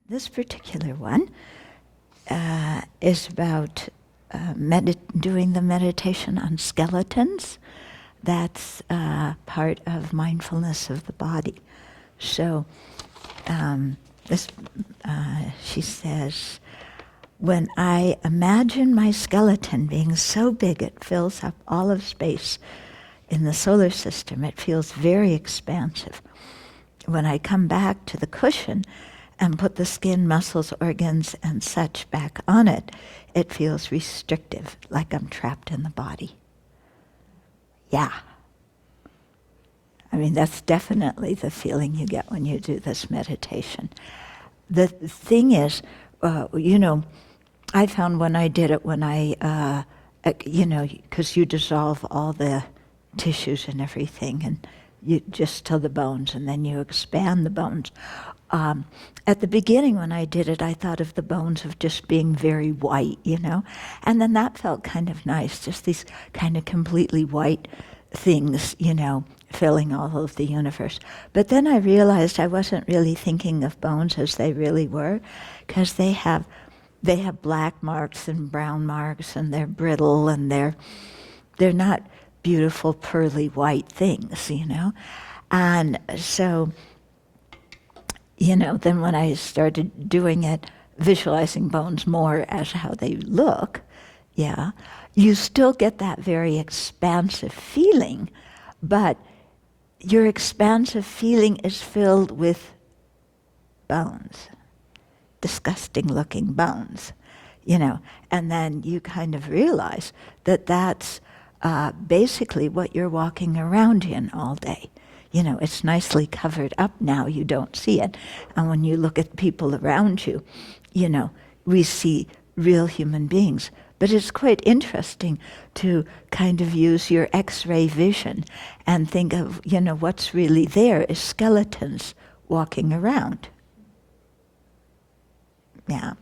this particular one is about doing the meditation on skeletons. That's part of mindfulness of the body. So she says, when I imagine my skeleton being so big it fills up all of space in the solar system, it feels very expansive. When I come back to the cushion and put the skin, muscles, organs, and such back on it, it feels restrictive, like I'm trapped in the body. Yeah. I mean, that's definitely the feeling you get when you do this meditation. The thing is, I found when I did it, because you dissolve all the tissues and everything, and you just till the bones, and then you expand the bones. At the beginning when I did it, I thought of the bones of just being very white, and then that felt kind of nice, just these kind of completely white things, filling all of the universe. But then I realized I wasn't really thinking of bones as they really were, because they have black marks and brown marks, and they're brittle, and they're not beautiful pearly white things, And so, then when I started doing it, visualizing bones more as how they look, you still get that very expansive feeling, but your expansive feeling is filled with bones, disgusting looking bones, and then you kind of realize that that's basically what you're walking around in all day. It's nicely covered up now, you don't see it. And when you look at people around you, we see real human beings. But it's quite interesting to kind of use your X-ray vision and think of, what's really there is skeletons walking around. Yeah.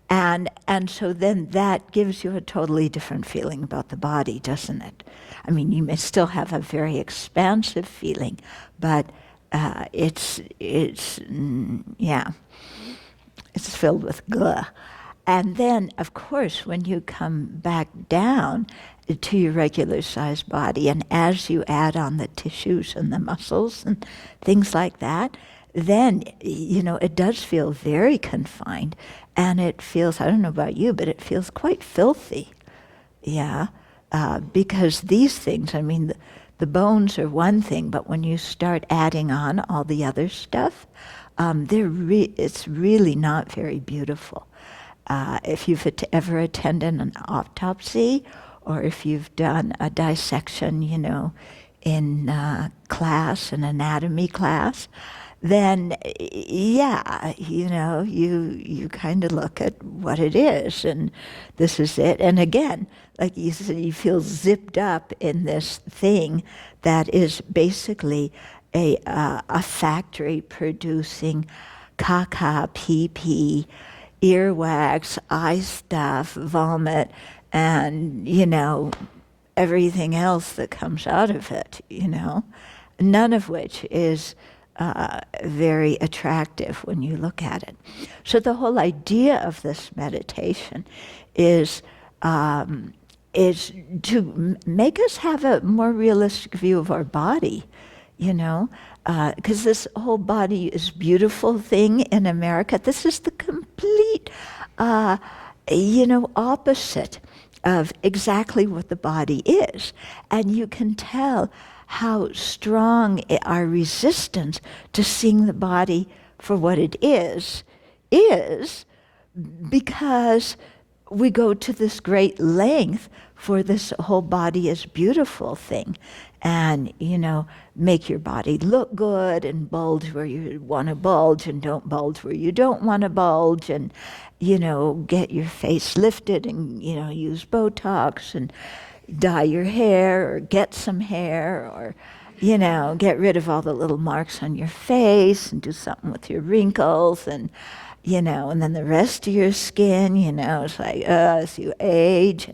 And so then that gives you a totally different feeling about the body, doesn't it? I mean, you may still have a very expansive feeling, but it's filled with glah. And then, of course, when you come back down to your regular sized body, and as you add on the tissues and the muscles and things like that, then, it does feel very confined, and it feels, I don't know about you, but it feels quite filthy. Yeah, because these things, I mean, the bones are one thing, but when you start adding on all the other stuff, it's really not very beautiful. If you've ever attended an autopsy, or if you've done a dissection, in class, an anatomy class, then you kind of look at what it is, and this is it. And again, like you said, you feel zipped up in this thing that is basically a factory producing caca, pee-pee, earwax, eye stuff, vomit, and, everything else that comes out of it, none of which is very attractive when you look at it. So the whole idea of this meditation is to make us have a more realistic view of our body, because this whole body is beautiful thing in America. This is the complete, opposite of exactly what the body is. And you can tell how strong our resistance to seeing the body for what it is because we go to this great length for this whole body is beautiful thing, and make your body look good and bulge where you want to bulge and don't bulge where you don't want to bulge, and get your face lifted and use Botox and dye your hair or get some hair, or get rid of all the little marks on your face and do something with your wrinkles, and and then the rest of your skin, it's like as you age,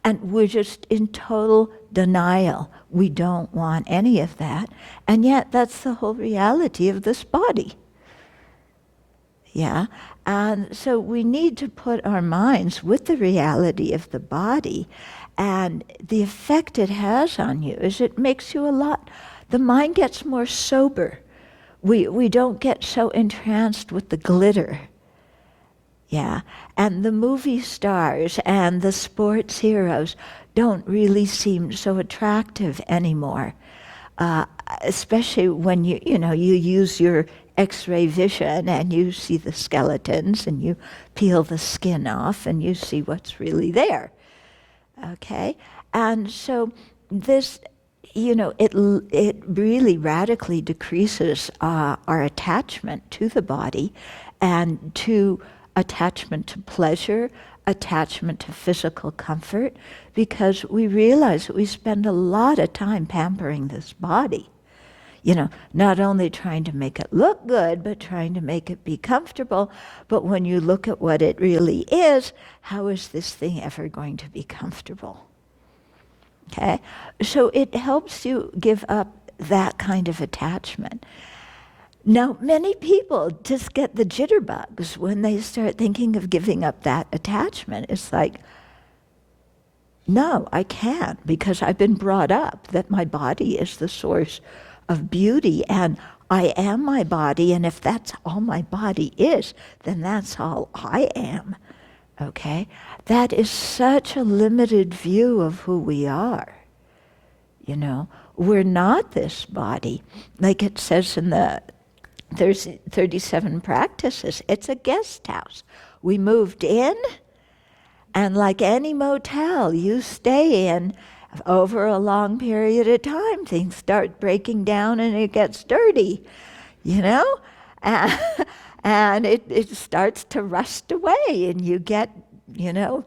and we're just in total denial. We don't want any of that, and yet that's the whole reality of this body. Yeah. And so we need to put our minds with the reality of the body, and the effect it has on you is it makes you the mind gets more sober. We don't get so entranced with the glitter. Yeah. And the movie stars and the sports heroes don't really seem so attractive anymore. Especially when you use your X-ray vision and you see the skeletons and you peel the skin off and you see what's really there. Okay, and so this, it really radically decreases our attachment to the body, and to attachment to pleasure, attachment to physical comfort, because we realize that we spend a lot of time pampering this body. Not only trying to make it look good, but trying to make it be comfortable. But when you look at what it really is, how is this thing ever going to be comfortable? Okay? So it helps you give up that kind of attachment. Now, many people just get the jitterbugs when they start thinking of giving up that attachment. It's like, no, I can't, because I've been brought up that my body is the source of beauty, and I am my body, and if that's all my body is, then that's all I am. Okay? That is such a limited view of who we are. We're not this body. Like it says in there's 37 practices, it's a guest house. We moved in, and like any motel, you stay in over a long period of time. Things start breaking down and it gets dirty, and it starts to rust away, and you get,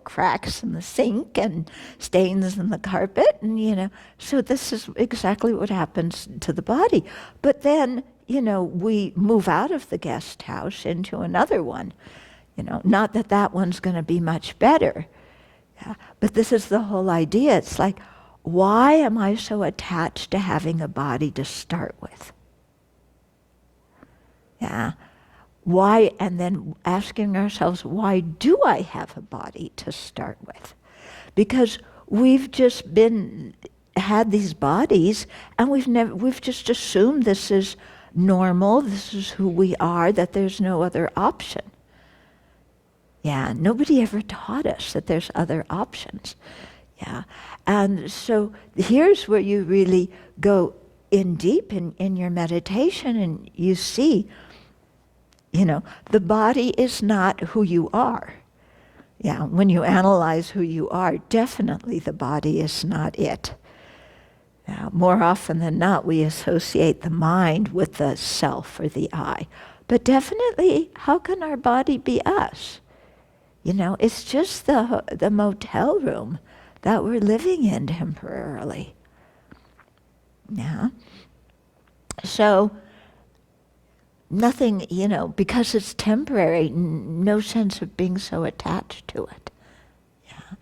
cracks in the sink and stains in the carpet, and, so this is exactly what happens to the body. But then, we move out of the guest house into another one. Not that that one's going to be much better. Yeah. But this is the whole idea. It's like, why am I so attached to having a body to start with? Yeah. Why? And then asking ourselves, why do I have a body to start with? Because we've just had these bodies, and we've just assumed this is normal, this is who we are, that there's no other option. Yeah, nobody ever taught us that there's other options. Yeah, and so here's where you really go in deep in your meditation, and you see, the body is not who you are. Yeah, when you analyze who you are, definitely the body is not it. Now, more often than not, we associate the mind with the self or the I. But definitely, how can our body be us? It's just the motel room that we're living in temporarily. Yeah. So, nothing, because it's temporary, no sense of being so attached to it. Yeah.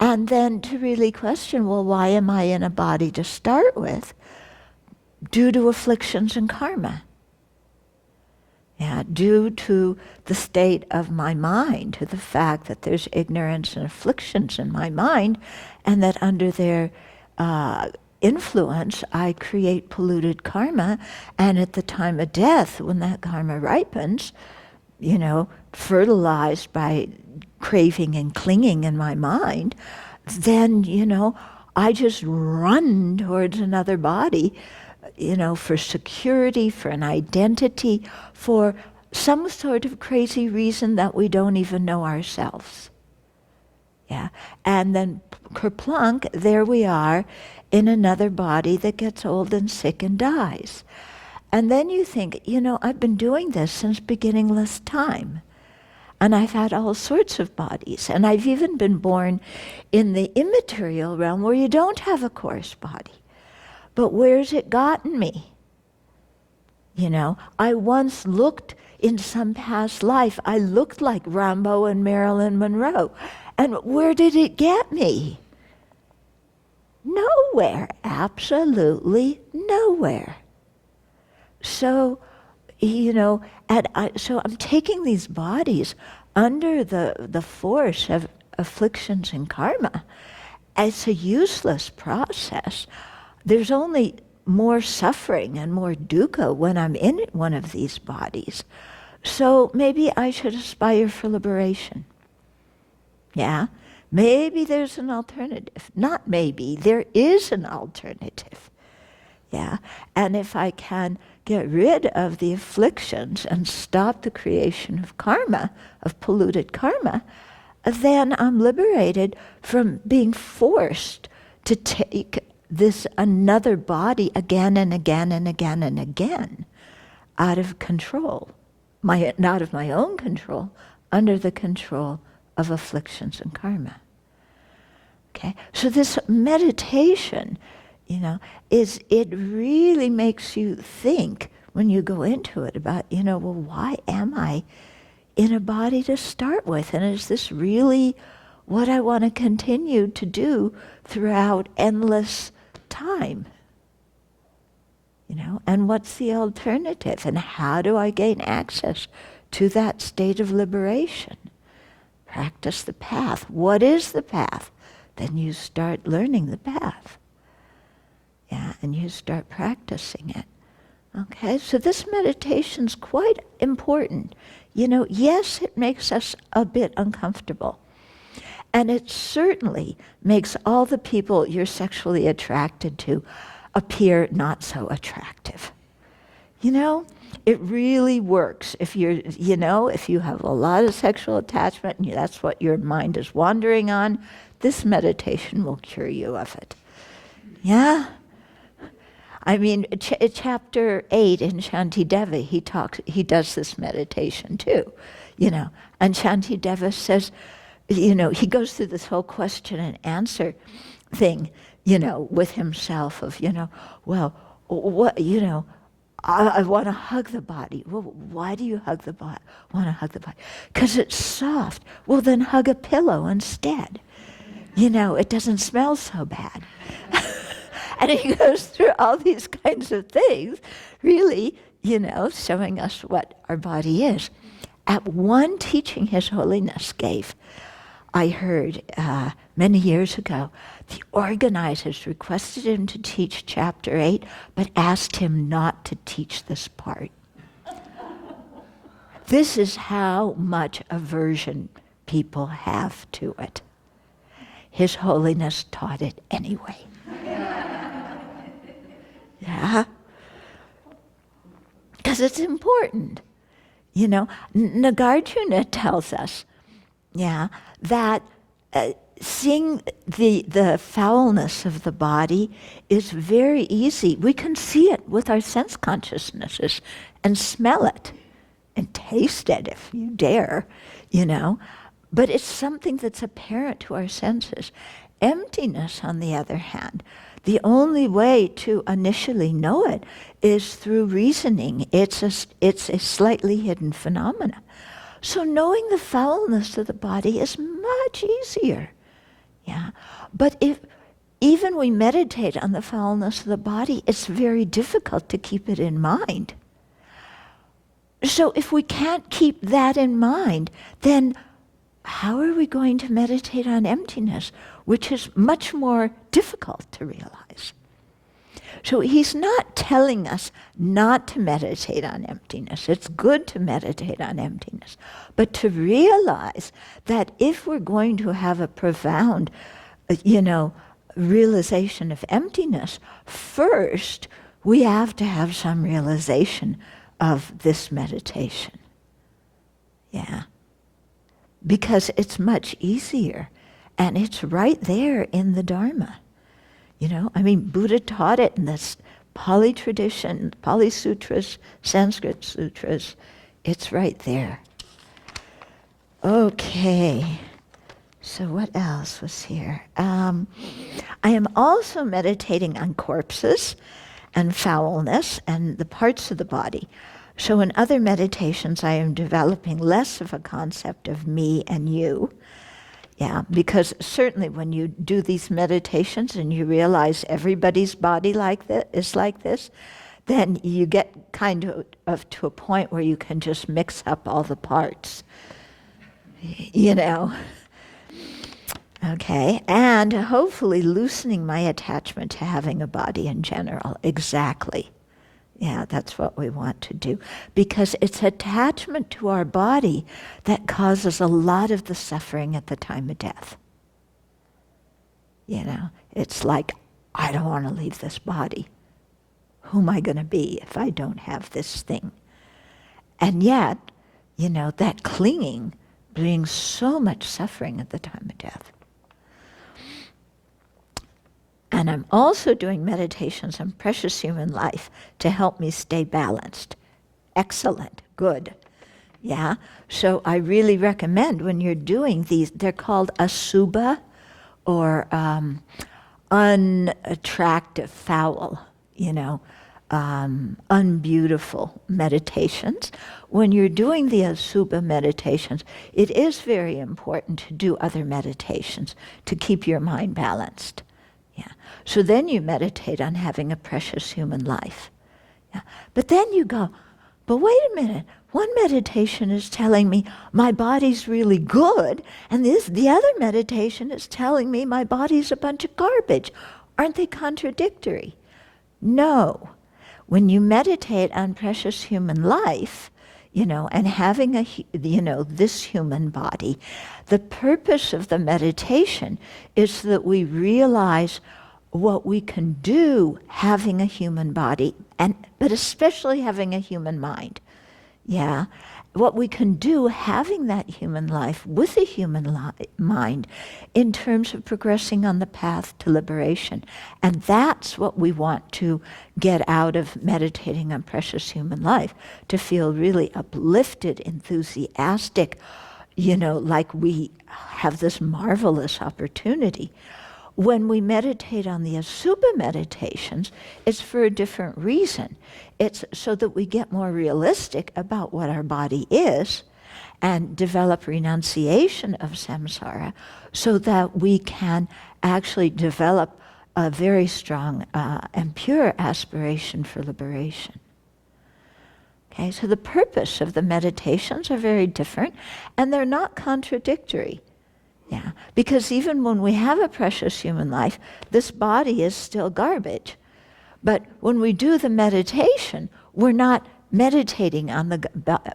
And then to really question, well, why am I in a body to start with? Due to afflictions and karma. Yeah, due to the state of my mind, to the fact that there's ignorance and afflictions in my mind, and that under their influence, I create polluted karma, and at the time of death, when that karma ripens, fertilized by craving and clinging in my mind, then, I just run towards another body, for security, for an identity, for some sort of crazy reason that we don't even know ourselves. Yeah, and then kerplunk, there we are in another body that gets old and sick and dies. And then you think, I've been doing this since beginningless time. And I've had all sorts of bodies. And I've even been born in the immaterial realm where you don't have a coarse body. But where's it gotten me? I once looked in some past life, I looked like Rambo and Marilyn Monroe. And where did it get me? Nowhere, absolutely nowhere. So, So I'm taking these bodies under the force of afflictions and karma. It's a useless process. There's only more suffering and more dukkha when I'm in one of these bodies. So maybe I should aspire for liberation. Yeah? Maybe there's an alternative. Not maybe, there is an alternative. Yeah? And if I can get rid of the afflictions and stop the creation of karma, of polluted karma, then I'm liberated from being forced to take this another body again and again and again and again out of control. Not of my own control, under the control of afflictions and karma. Okay? So this meditation, it really makes you think when you go into it about, well, why am I in a body to start with? And is this really what I want to continue to do throughout endless time? And what's the alternative? And how do I gain access to that state of liberation? Practice the path. What is the path? Then you start learning the path. Yeah, and you start practicing it. Okay, so this meditation's quite important. Yes, it makes us a bit uncomfortable. And it certainly makes all the people you're sexually attracted to appear not so attractive. It really works if if you have a lot of sexual attachment and that's what your mind is wandering on, this meditation will cure you of it. Yeah? I mean, chapter 8 in Shantideva, he does this meditation too, and Shantideva says, he goes through this whole question and answer thing, with himself of, well, what, I want to hug the body. Well, why do you want to hug the body? Because it's soft. Well, then hug a pillow instead. It doesn't smell so bad. And he goes through all these kinds of things, really, showing us what our body is. At one teaching His Holiness gave, I heard many years ago, the organizers requested him to teach chapter 8, but asked him not to teach this part. This is how much aversion people have to it. His Holiness taught it anyway. Yeah? Because it's important. Nagarjuna tells us, that seeing the foulness of the body is very easy. We can see it with our sense consciousnesses and smell it and taste it if you dare, But it's something that's apparent to our senses. Emptiness, on the other hand, the only way to initially know it is through reasoning. It's a slightly hidden phenomena. So knowing the foulness of the body is much easier. Yeah. But if even we meditate on the foulness of the body, it's very difficult to keep it in mind. So if we can't keep that in mind, then how are we going to meditate on emptiness, which is much more difficult to realize? So he's not telling us not to meditate on emptiness. It's good to meditate on emptiness. But to realize that if we're going to have a profound, realization of emptiness, first we have to have some realization of this meditation. Yeah. Because it's much easier. And it's right there in the Dharma. Buddha taught it in this Pali tradition, Pali Sutras, Sanskrit Sutras. It's right there. Okay. So what else was here? I am also meditating on corpses and foulness and the parts of the body. So in other meditations, I am developing less of a concept of me and you. Yeah, because certainly when you do these meditations and you realize everybody's body is like this, then you get kind of to a point where you can just mix up all the parts, you know. Okay, and hopefully loosening my attachment to having a body in general. Exactly. Yeah, that's what we want to do. Because it's attachment to our body that causes a lot of the suffering at the time of death. You know, it's like, I don't want to leave this body. Who am I going to be if I don't have this thing? And yet, you know, that clinging brings so much suffering at the time of death. And I'm also doing meditations on precious human life to help me stay balanced. Excellent. Good. Yeah? So I really recommend when you're doing these, they're called asubha, or unattractive, foul, you know, unbeautiful meditations. When you're doing the asubha meditations, it is very important to do other meditations to keep your mind balanced. Yeah. So then you meditate on having a precious human life. Yeah. But then you go, but wait a minute, one meditation is telling me my body's really good, and the other meditation is telling me my body's a bunch of garbage. Aren't they contradictory? No. When you meditate on precious human life, you know, and having this human body, the purpose of the meditation is that we realize what we can do having a human body, but especially having a human mind. Yeah, what we can do having that human life with a human mind in terms of progressing on the path to liberation. And that's what we want to get out of meditating on precious human life, to feel really uplifted, enthusiastic, you know, like we have this marvelous opportunity. When we meditate on the asubha meditations, it's for a different reason. It's so that we get more realistic about what our body is and develop renunciation of samsara, so that we can actually develop a very strong and pure aspiration for liberation. Okay, so the purpose of the meditations are very different, and they're not contradictory. Yeah, because even when we have a precious human life, this body is still garbage. But when we do the meditation, we're not meditating on the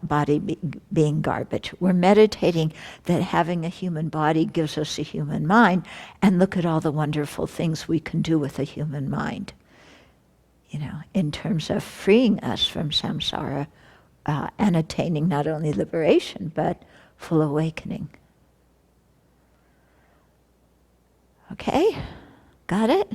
body being garbage. We're meditating that having a human body gives us a human mind, and look at all the wonderful things we can do with a human mind, you know, in terms of freeing us from samsara and attaining not only liberation, but full awakening. Okay? Got it?